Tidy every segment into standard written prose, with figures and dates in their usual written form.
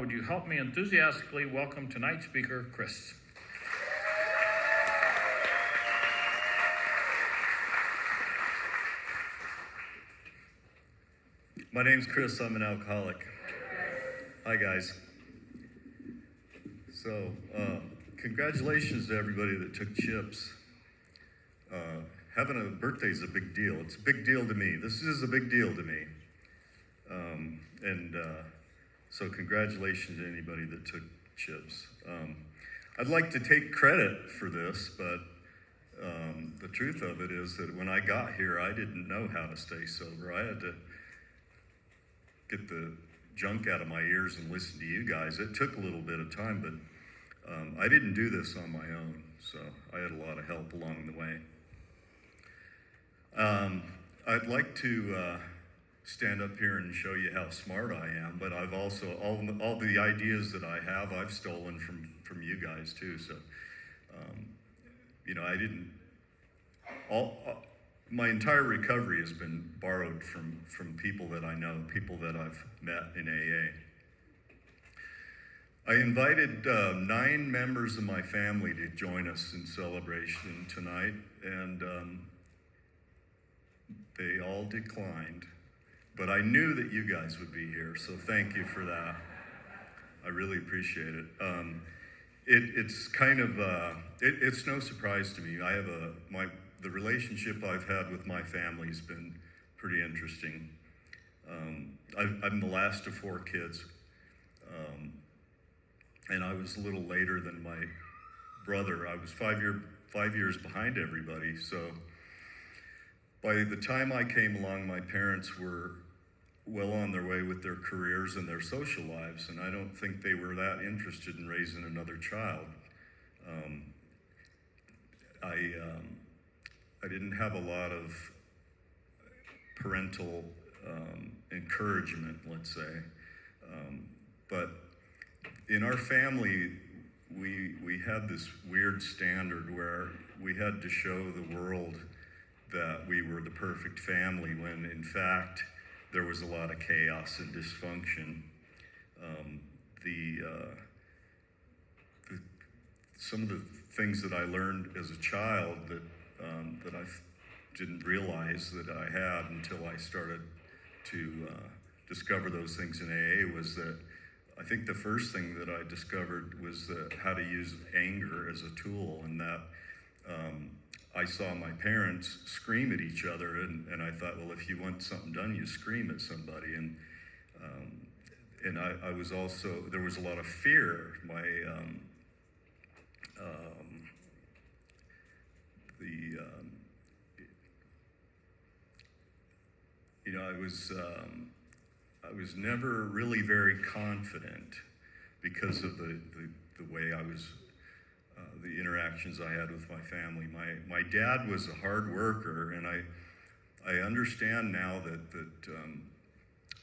Would you help me enthusiastically welcome tonight's speaker, Chris? My name's Chris, I'm an alcoholic. Hi guys. So, congratulations to everybody that took chips. Having a birthday is a big deal. It's a big deal to me. This is a big deal to me. So congratulations to anybody that took chips. I'd like to take credit for this, but the truth of it is that when I got here, I didn't know how to stay sober. I had to get the junk out of my ears and listen to you guys. It took a little bit of time, but I didn't do this on my own, so I had a lot of help along the way. I'd like to stand up here and show you how smart I am, but I've also, all the ideas that I have, I've stolen from you guys too, so, I didn't, my entire recovery has been borrowed from people that I know, people that I've met in AA. I invited 9 members of my family to join us in celebration tonight, and they all declined. But I knew that you guys would be here, so thank you for that. I really appreciate it. It's kind of, it's no surprise to me. I have the relationship I've had with my family has been pretty interesting. I'm the last of 4 kids, and I was a little later than my brother. I was 5 years behind everybody, so by the time I came along, my parents were well on their way with their careers and their social lives, and I don't think they were that interested in raising another child. I didn't have a lot of parental encouragement, let's say, but in our family, we had this weird standard where we had to show the world that we were the perfect family when in fact there was a lot of chaos and dysfunction. Some of the things that I learned as a child that I didn't realize that I had until I started to discover those things in AA was that I think the first thing that I discovered was how to use anger as a tool, and that I saw my parents scream at each other, and I thought, well, if you want something done, you scream at somebody. And I was also, there was a lot of fear. I was never really very confident because of the way I was, the interactions I had with my family. My dad was a hard worker, and I understand now that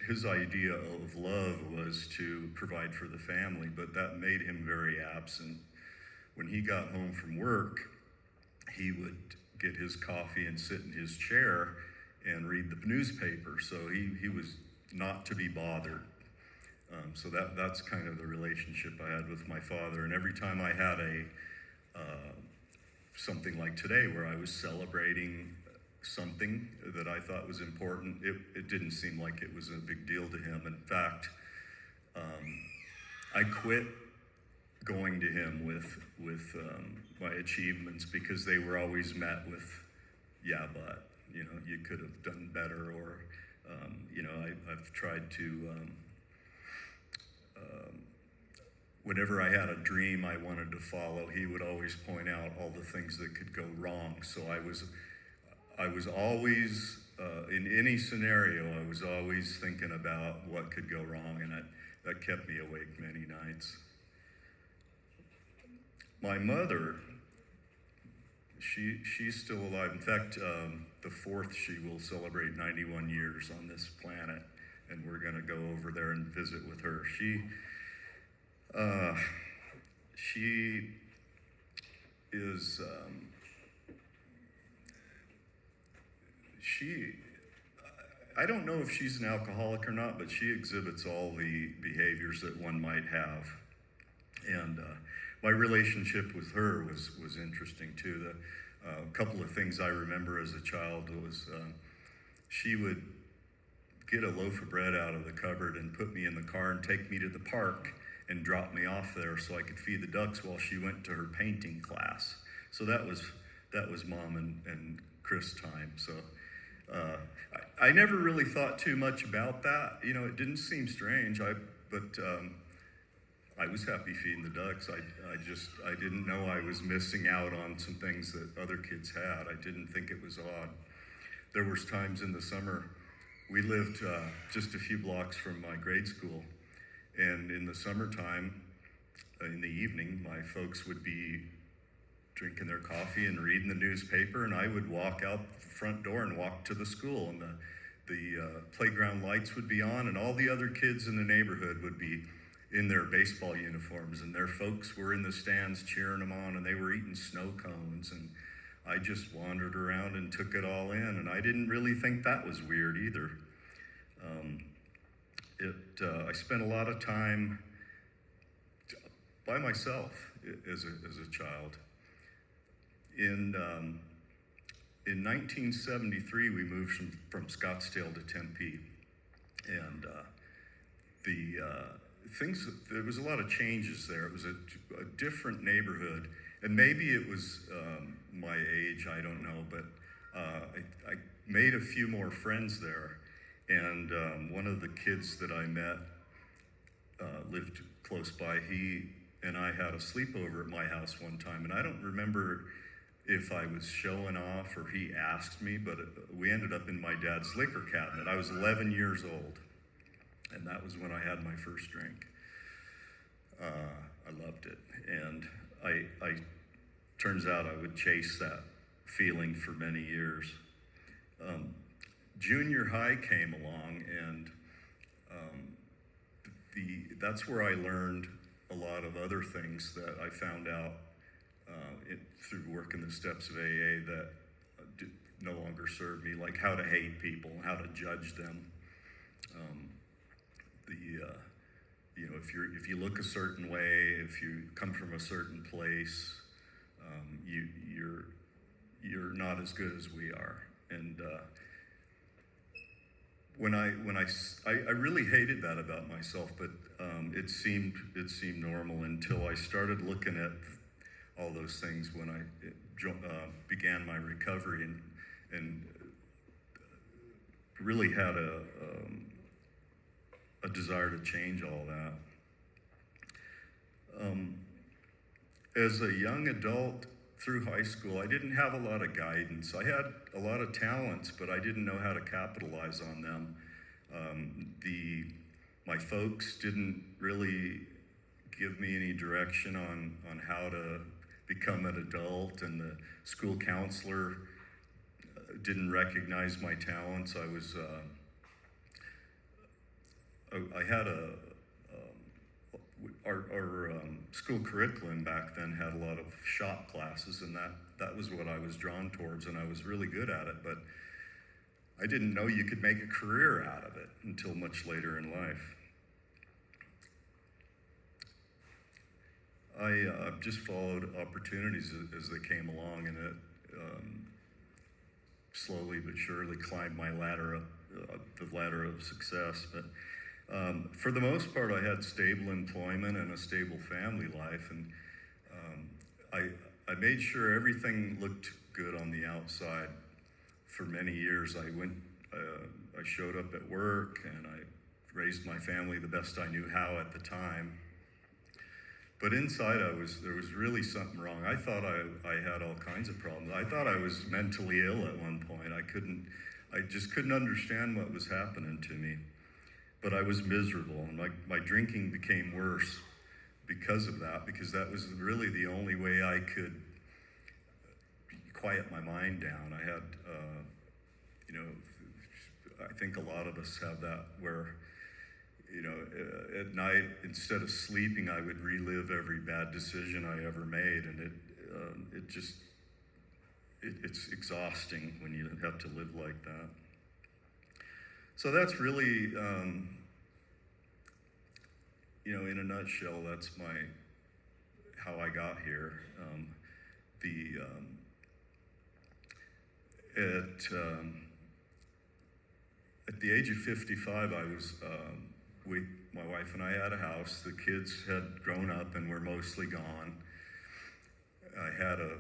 his idea of love was to provide for the family, but that made him very absent. When he got home from work, he would get his coffee and sit in his chair and read the newspaper, so he was not to be bothered. So that's kind of the relationship I had with my father, and every time I had something like today where I was celebrating something that I thought was important, it didn't seem like it was a big deal to him. In fact, I quit going to him with my achievements because they were always met with, yeah, but, you could have done better, or, I've tried to, whenever I had a dream I wanted to follow, he would always point out all the things that could go wrong. So I was always, in any scenario, I was always thinking about what could go wrong, and that kept me awake many nights. My mother, she's still alive. In fact, the 4th, she will celebrate 91 years on this planet, and we're gonna go over there and visit with her. She is, I don't know if she's an alcoholic or not, but she exhibits all the behaviors that one might have. And my relationship with her was interesting too. A couple of things I remember as a child was she would get a loaf of bread out of the cupboard and put me in the car and take me to the park and drop me off there so I could feed the ducks while she went to her painting class. So that was Mom and Chris time. So I never really thought too much about that. You know, it didn't seem strange. But I was happy feeding the ducks. I didn't know I was missing out on some things that other kids had. I didn't think it was odd. There was times in the summer, we lived just a few blocks from my grade school, and in the summertime, in the evening, my folks would be drinking their coffee and reading the newspaper, and I would walk out the front door and walk to the school, and the playground lights would be on, and all the other kids in the neighborhood would be in their baseball uniforms, and their folks were in the stands cheering them on, and they were eating snow cones, and I just wandered around and took it all in, and I didn't really think that was weird either. I spent a lot of time by myself as a child. In 1973, we moved from Scottsdale to Tempe, and there was a lot of changes there. It was a different neighborhood, and maybe it was my age, I don't know, but I made a few more friends there, and one of the kids that I met lived close by. He and I had a sleepover at my house one time, and I don't remember if I was showing off or he asked me, but we ended up in my dad's liquor cabinet. I was 11 years old, and that was when I had my first drink. I loved it, and I turns out I would chase that feeling for many years. Junior high came along, and that's where I learned a lot of other things that I found out through working the steps of AA that no longer serve me, like how to hate people, how to judge them. If you look a certain way, if you come from a certain place, you're not as good as we are. And when I really hated that about myself, but it seemed normal until I started looking at all those things when I began my recovery and really had a desire to change all that. As a young adult through high school, I didn't have a lot of guidance. I had a lot of talents, but I didn't know how to capitalize on them. My folks didn't really give me any direction on how to become an adult, and the school counselor didn't recognize my talents. I had our school curriculum back then had a lot of shop classes, and that was what I was drawn towards, and I was really good at it, but I didn't know you could make a career out of it until much later in life. I just followed opportunities as they came along, and it slowly but surely climbed my ladder up, the ladder of success. But for the most part, I had stable employment and a stable family life, and I made sure everything looked good on the outside. For many years, I showed up at work, and I raised my family the best I knew how at the time. But inside, there was really something wrong. I thought I had all kinds of problems. I thought I was mentally ill at one point. I just couldn't understand what was happening to me. But I was miserable, and my drinking became worse because of that, because that was really the only way I could quiet my mind down. I had, I think a lot of us have that where, at night, instead of sleeping, I would relive every bad decision I ever made, and it's exhausting when you have to live like that. So that's really, in a nutshell, that's how I got here. The at the age of 55, I was my wife and I had a house. The kids had grown up and were mostly gone. I had a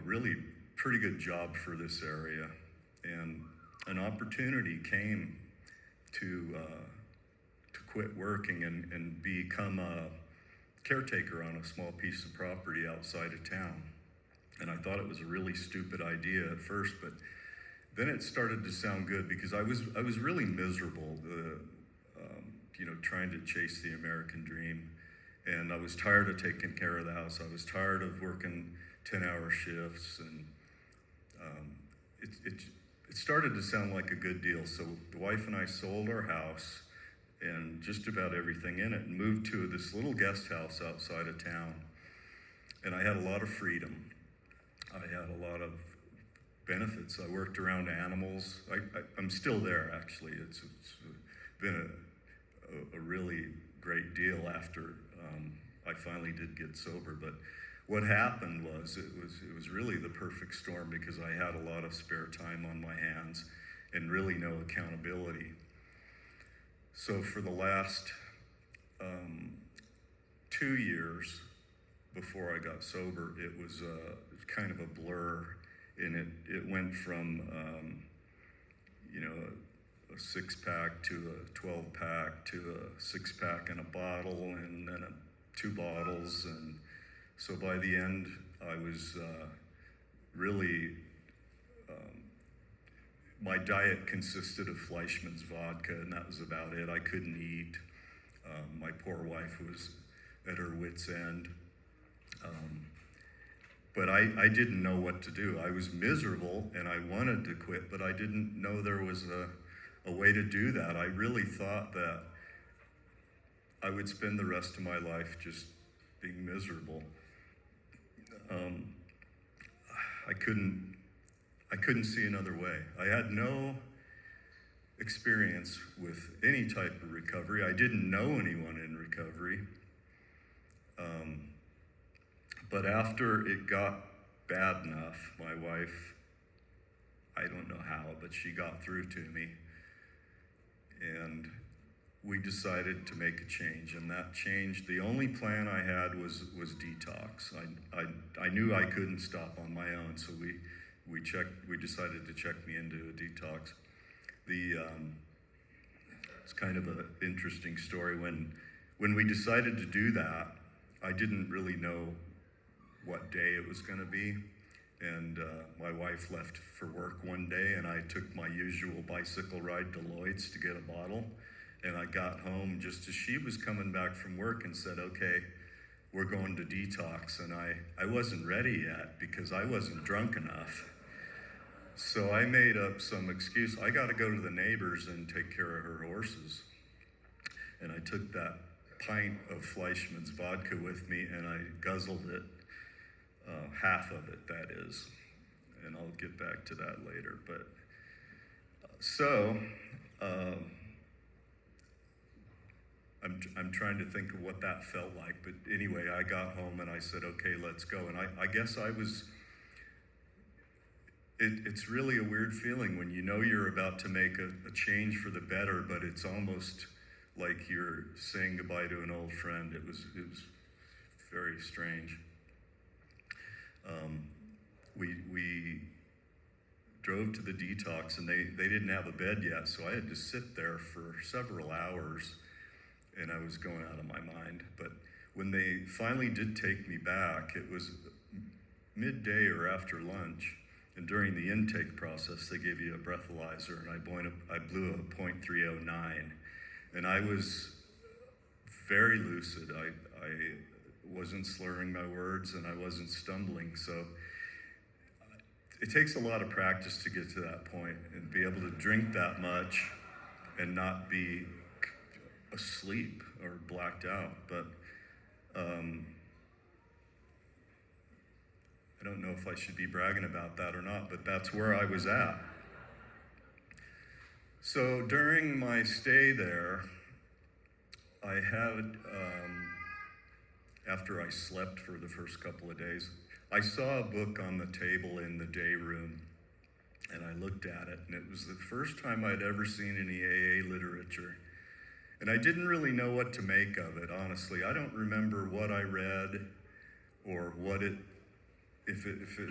really pretty good job for this area, and an opportunity came to quit working and become a caretaker on a small piece of property outside of town. And I thought it was a really stupid idea at first, but then it started to sound good because I was really miserable, trying to chase the American dream. And I was tired of taking care of the house. I was tired of working 10-hour shifts, and it started to sound like a good deal. So the wife and I sold our house and just about everything in it and moved to this little guest house outside of town. And I had a lot of freedom. I had a lot of benefits. I worked around animals. I'm still there, actually. It's been a really great deal after I finally did get sober. But what happened was it was really the perfect storm because I had a lot of spare time on my hands and really no accountability. So for the last 2 years before I got sober, it was kind of a blur. And it went from, a 6-pack to a 12-pack to a 6-pack and a bottle and then 2 bottles. And so by the end, I was really, my diet consisted of Fleischmann's vodka, and that was about it. I couldn't eat. My poor wife was at her wit's end. But I didn't know what to do. I was miserable and I wanted to quit, but I didn't know there was a way to do that. I really thought that I would spend the rest of my life just being miserable. I couldn't see another way. I had no experience with any type of recovery. I didn't know anyone in recovery. But after it got bad enough, my wife, I don't know how, but she got through to me. And we decided to make a change. And that change, the only plan I had was detox. I knew I couldn't stop on my own, so we decided to check me into a detox. It's kind of an interesting story. When we decided to do that, I didn't really know what day it was going to be, and my wife left for work one day, and I took my usual bicycle ride to Lloyd's to get a bottle, and I got home just as she was coming back from work and said, okay, we're going to detox, and I wasn't ready yet because I wasn't drunk enough. So I made up some excuse. I got to go to the neighbors and take care of her horses, and I took that pint of Fleischmann's vodka with me, and I guzzled it. Half of it, that is, and I'll get back to that later. But I'm trying to think of what that felt like. But anyway, I got home and I said, okay, let's go. And I guess I was. It's really a weird feeling when you know you're about to make a change for the better, but it's almost like you're saying goodbye to an old friend. It was very strange. We drove to the detox, and they didn't have a bed yet, so I had to sit there for several hours, and I was going out of my mind. But when they finally did take me back, it was midday or after lunch, and during the intake process, they gave you a breathalyzer, and I blew a .309, and I was very lucid. I wasn't slurring my words, and I wasn't stumbling. So it takes a lot of practice to get to that point and be able to drink that much and not be asleep or blacked out. But I don't know if I should be bragging about that or not, but that's where I was at. So during my stay there, I had, after I slept for the first couple of days, I saw a book on the table in the day room, and I looked at it, and it was the first time I'd ever seen any AA literature. And I didn't really know what to make of it, honestly. I don't remember what I read or if it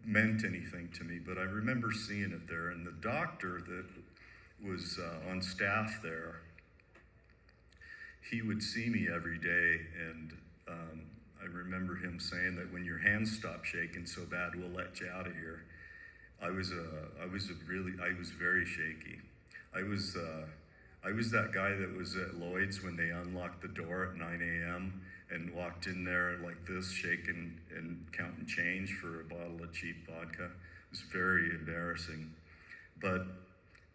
meant anything to me, but I remember seeing it there. And the doctor that was on staff there, he would see me every day, and I remember him saying that when your hands stop shaking so bad, we'll let you out of here. I was very shaky. I was that guy that was at Lloyd's when they unlocked the door at 9 a.m. and walked in there like this, shaking and counting change for a bottle of cheap vodka. It was very embarrassing, but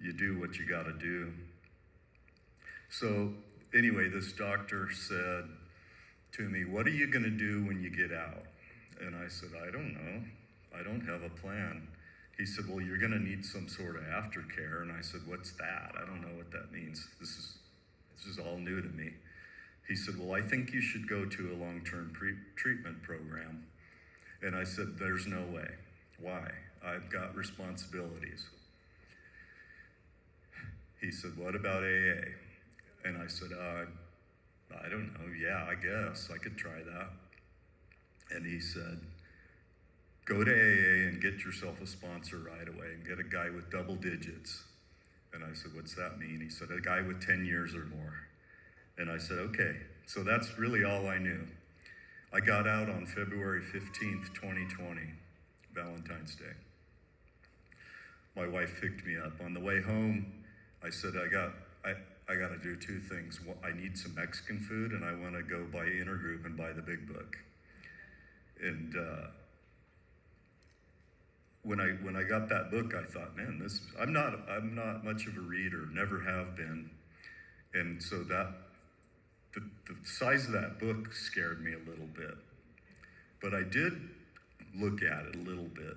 you do what you gotta do. So anyway, this doctor said to me, "What are you gonna do when you get out?" And I said, "I don't know. I don't have a plan." He said, "Well, you're gonna need some sort of aftercare." And I said, "What's that? I don't know what that means. This is all new to me." He said, "Well, I think you should go to a long-term treatment program." And I said, "There's no way." "Why?" "I've got responsibilities." He said, "What about AA?" And I said, I don't know. Yeah, I guess I could try that. And he said, "Go to AA and get yourself a sponsor right away and get a guy with double digits." And I said, "What's that mean?" He said, "A guy with 10 years or more." And I said, "Okay." So that's really all I knew. I got out on February 15th, 2020, Valentine's Day. My wife picked me up. On the way home, I said, I got to do two things. I need some Mexican food, and I want to go by Intergroup and buy the big book. And when I got that book, I thought, man, I'm not much of a reader, never have been. And so the size of that book scared me a little bit. But I did look at it a little bit.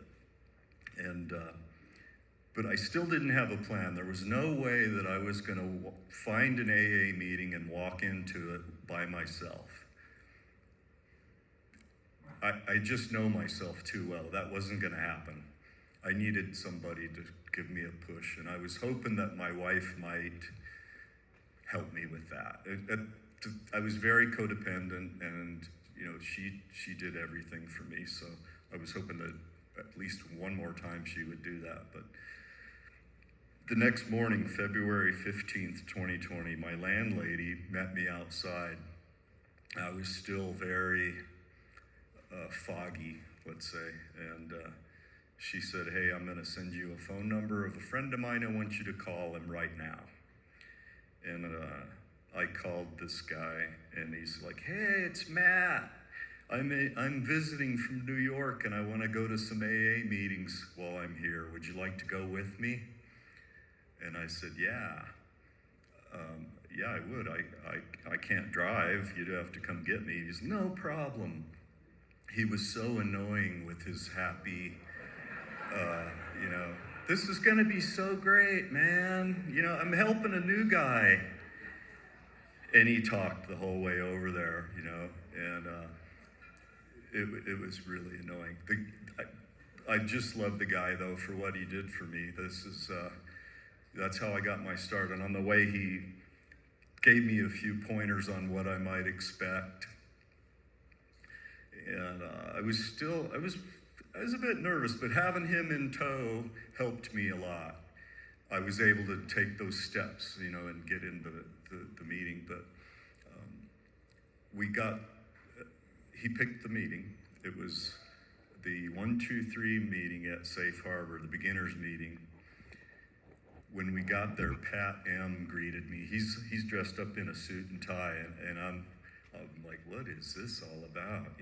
And but I still didn't have a plan. There was no way that I was going to find an AA meeting and walk into it by myself. I just know myself too well. That wasn't going to happen. I needed somebody to give me a push, and I was hoping that my wife might help me with that. I was very codependent, and she did everything for me, so I was hoping that at least one more time she would do that. But the next morning, February 15th, 2020, my landlady met me outside. I was still very foggy, let's say, and she said, "Hey, I'm gonna send you a phone number of a friend of mine. I want you to call him right now." And I called this guy, and he's like, "Hey, it's Matt. I'm visiting from New York, and I want to go to some AA meetings while I'm here. Would you like to go with me?" And I said, "Yeah, yeah, I would. I can't drive. You'd have to come get me." He's, "No problem." He was so annoying with his happy, "This is going to be so great, man. I'm helping a new guy." And he talked the whole way over there, and it was really annoying. I just love the guy, though, for what he did for me. That's how I got my start. And on the way, he gave me a few pointers on what I might expect. And I was a bit nervous, but having him in tow helped me a lot. I was able to take those steps, and get into the meeting. But he picked the meeting. It was the 1, 2, 3 meeting at Safe Harbor, the beginners meeting. When we got there, Pat M. greeted me. He's dressed up in a suit and tie, and I'm like, what is this all about?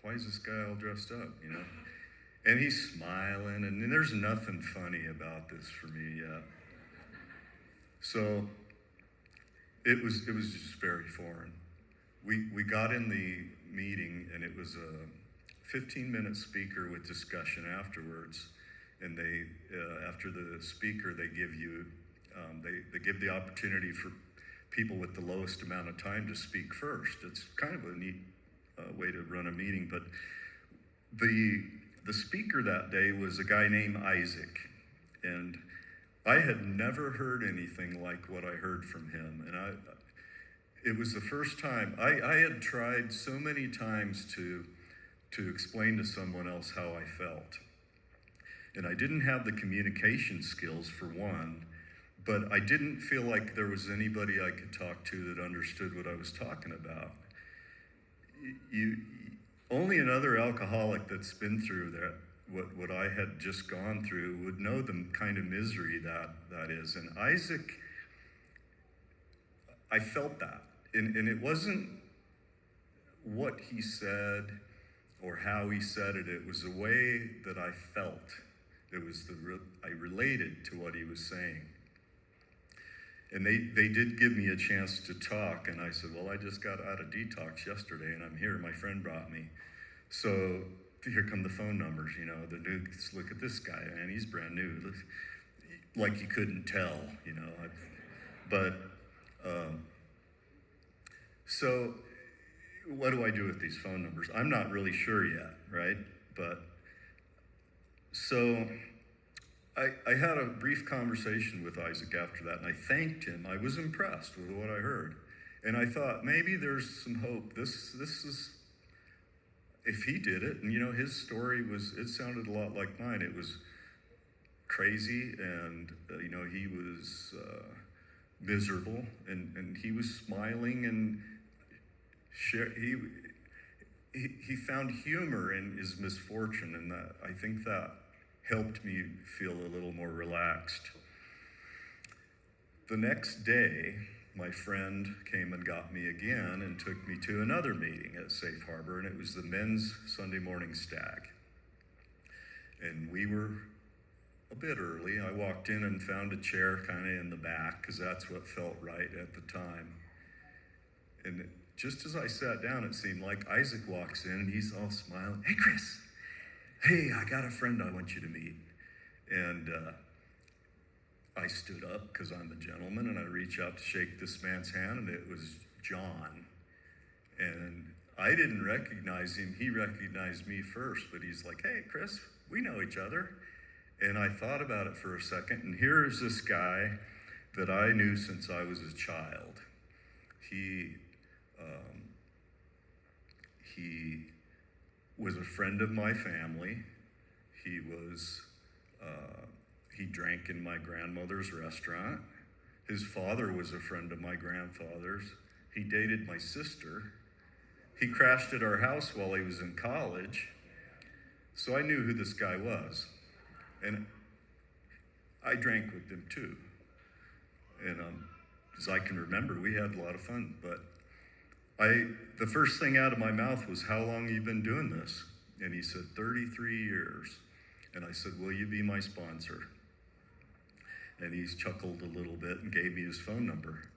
Why is this guy all dressed up, And he's smiling, and there's nothing funny about this for me yet. So it was just very foreign. We got in the meeting, and it was a 15-minute speaker with discussion afterwards. and they after the speaker, they give you they give the opportunity for people with the lowest amount of time to speak first. It's kind of a neat way to run a meeting. But the speaker that day was a guy named Isaac, and I had never heard anything like what I heard from him. And it was the first time. I had tried so many times to explain to someone else how I felt. And I didn't have the communication skills, for one, but I didn't feel like there was anybody I could talk to that understood what I was talking about. Only another alcoholic that's been through that, what I had just gone through, would know the kind of misery that is. And Isaac, I felt that. And it wasn't what he said or how he said it. It was the way that I felt. It was I related to what he was saying. And they did give me a chance to talk, and I said, well, I just got out of detox yesterday, and I'm here. My friend brought me. So here come the phone numbers, the new, look at this guy, man, he's brand new. Like you couldn't tell, So what do I do with these phone numbers? I'm not really sure yet, right? But so I had a brief conversation with Isaac after that, and I thanked him. I was impressed with what I heard. And I thought, maybe there's some hope. This is, if he did it, and his story it sounded a lot like mine. It was crazy, and he was miserable, and he was smiling, and he found humor in his misfortune, and I think that helped me feel a little more relaxed. The next day, my friend came and got me again and took me to another meeting at Safe Harbor, and it was the men's Sunday morning stag. And we were a bit early. I walked in and found a chair kind of in the back, because that's what felt right at the time. And just as I sat down, it seemed like Isaac walks in, and he's all smiling. Hey, Chris. Hey, I got a friend I want you to meet. And I stood up, because I'm a gentleman, and I reached out to shake this man's hand, and it was John. And I didn't recognize him. He recognized me first, but he's like, hey, Chris, we know each other. And I thought about it for a second, and here's this guy that I knew since I was a child. He was a friend of my family. He drank in my grandmother's restaurant. His father was a friend of my grandfather's. He dated my sister. He crashed at our house while he was in college. So I knew who this guy was. And I drank with him too. And as I can remember, we had a lot of fun. But the first thing out of my mouth was, how long have you been doing this? And he said, 33 years. And I said, will you be my sponsor? And he chuckled a little bit and gave me his phone number.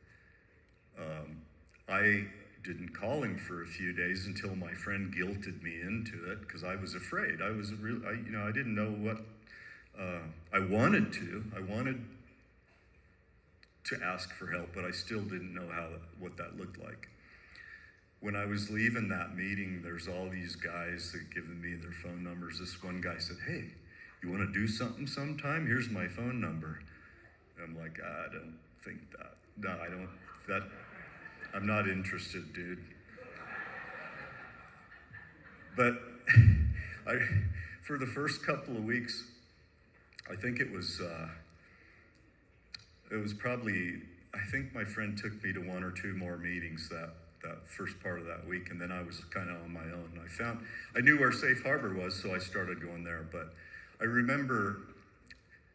I didn't call him for a few days until my friend guilted me into it, because I was afraid. I didn't know what I wanted to. I wanted to ask for help, but I still didn't know what that looked like. When I was leaving that meeting, there's all these guys that given me their phone numbers. This one guy said, hey, you want to do something sometime? Here's my phone number. And I'm like, I don't think that. No, I don't. I'm not interested, dude. But for the first couple of weeks, I think it was probably, I think my friend took me to one or two more meetings that first part of that week, and then I was kind of on my own. I knew where Safe Harbor was, so I started going there. But I remember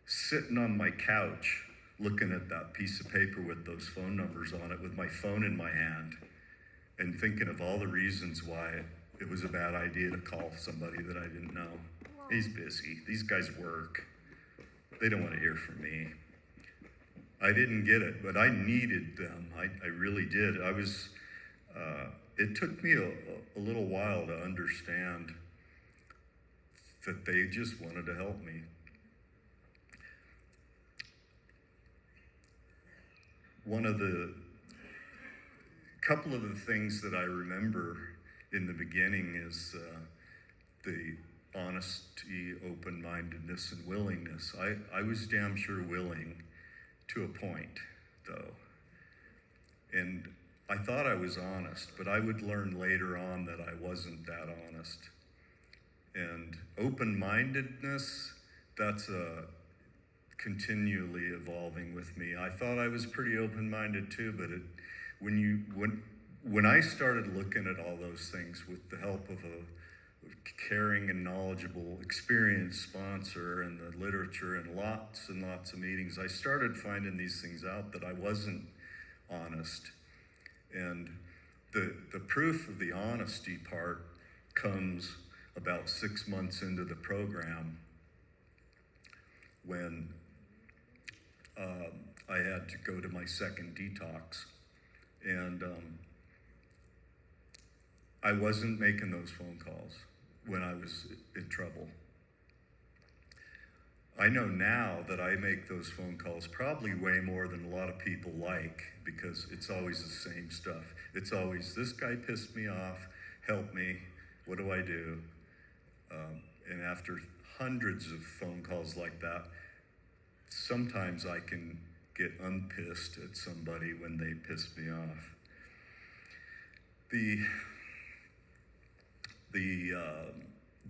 sitting on my couch looking at that piece of paper with those phone numbers on it, with my phone in my hand, and thinking of all the reasons why it was a bad idea to call somebody that I didn't know. He's busy. These guys work. They don't want to hear from me. I didn't get it, but I needed them. I really did. It took me a little while to understand that they just wanted to help me. one of the couple of the things that I remember in the beginning is the honesty, open-mindedness, and willingness. I was damn sure willing to a point, though. And I thought I was honest, but I would learn later on that I wasn't that honest. And open-mindedness, that's continually evolving with me. I thought I was pretty open-minded too, but when I started looking at all those things with the help of a caring and knowledgeable, experienced sponsor and the literature and lots of meetings, I started finding these things out that I wasn't honest. And the proof of the honesty part comes about 6 months into the program when I had to go to my second detox. And I wasn't making those phone calls when I was in trouble. I know now that I make those phone calls probably way more than a lot of people like, because it's always the same stuff. It's always, this guy pissed me off, help me, what do I do? And after hundreds of phone calls like that, sometimes I can get unpissed at somebody when they piss me off.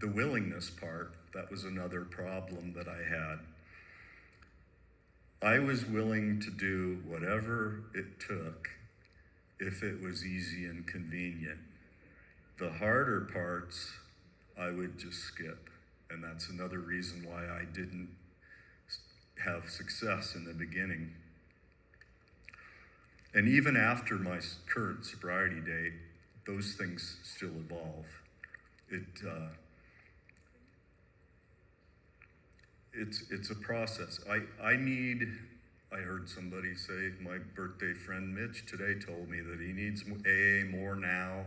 The willingness part, that was another problem that I had. I was willing to do whatever it took if it was easy and convenient. The harder parts, I would just skip. And that's another reason why I didn't have success in the beginning. And even after my current sobriety date, those things still evolve. It's a process. I heard somebody say, my birthday friend Mitch today told me that he needs AA more now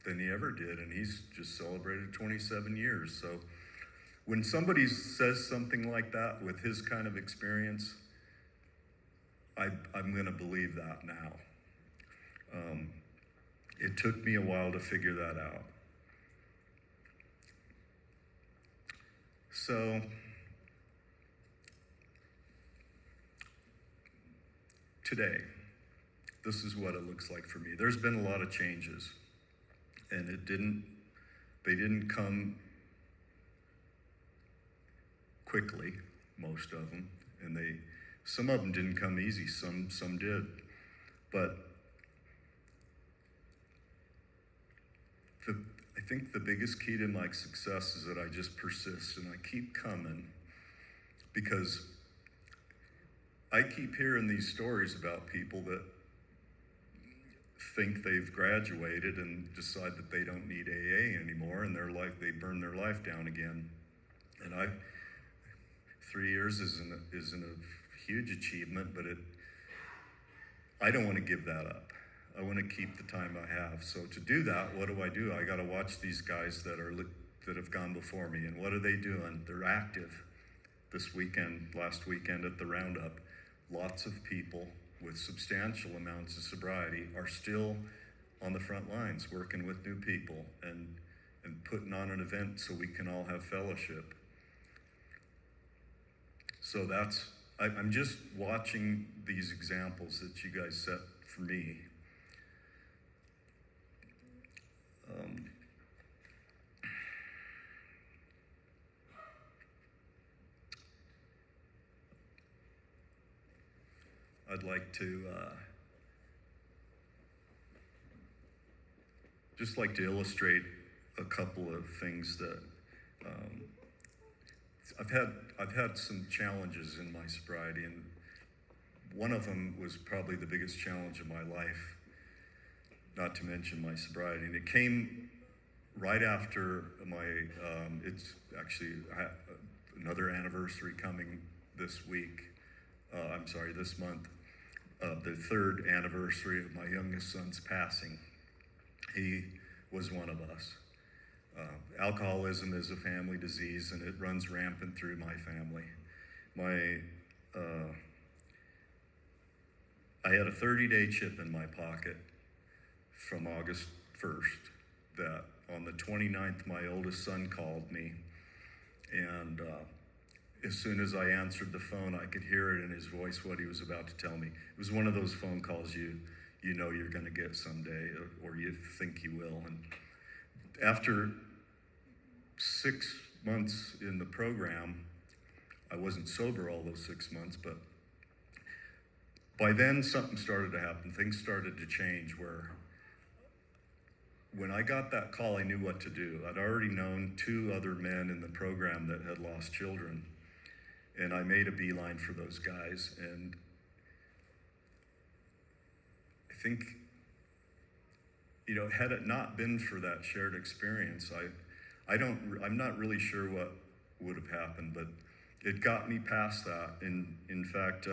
than he ever did, and he's just celebrated 27 years. So when somebody says something like that with his kind of experience, I'm going to believe that now. It took me a while to figure that out. So today, this is what it looks like for me. There's been a lot of changes, and they didn't come quickly, most of them, and some of them didn't come easy, some did. But I think the biggest key to my success is that I just persist and I keep coming, because I keep hearing these stories about people that think they've graduated and decide that they don't need AA anymore, and they burn their life down again. And 3 years isn't a huge achievement, but I don't want to give that up. I want to keep the time I have. So to do that, what do? I got to watch these guys that have gone before me, and what are they doing? They're active. Last weekend at the Roundup, lots of people with substantial amounts of sobriety are still on the front lines working with new people and putting on an event so we can all have fellowship. So I'm just watching these examples that you guys set for me. I'd like to just like to illustrate a couple of things that I've had some challenges in my sobriety, and one of them was probably the biggest challenge of my life, not to mention my sobriety. And it came right after it's actually another anniversary coming this month, the third anniversary of my youngest son's passing. He was one of us. Alcoholism is a family disease, and it runs rampant through my family. I had a 30-day chip in my pocket from August 1st that on the 29th, my oldest son called me, and as soon as I answered the phone, I could hear it in his voice what he was about to tell me. It was one of those phone calls you know you're going to get someday, or you think you will. And after 6 months in the program, I wasn't sober all those 6 months, but by then something started to happen. Things started to change where when I got that call, I knew what to do. I'd already known 2 other men in the program that had lost children, and I made a beeline for those guys. And I think, had it not been for that shared experience, I'm not really sure what would have happened, but it got me past that. And in fact,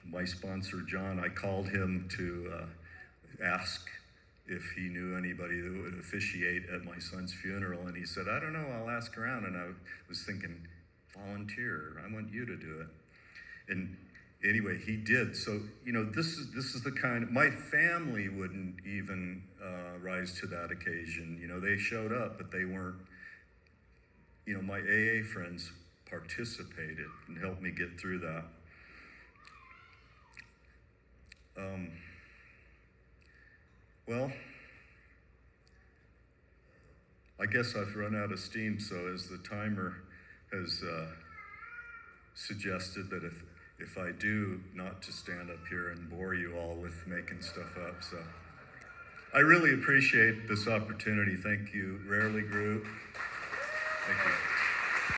my sponsor, John, I called him to ask if he knew anybody that would officiate at my son's funeral, and he said, I don't know, I'll ask around. And I was thinking, volunteer, I want you to do it. And anyway, he did. So, this is the kind of, my family wouldn't even rise to that occasion. They showed up, but they weren't, my AA friends participated and helped me get through that. Well, I guess I've run out of steam, so as the timer has suggested that if I do, not to stand up here and bore you all with making stuff up. So I really appreciate this opportunity. Thank you, Rarely Group. Thank you.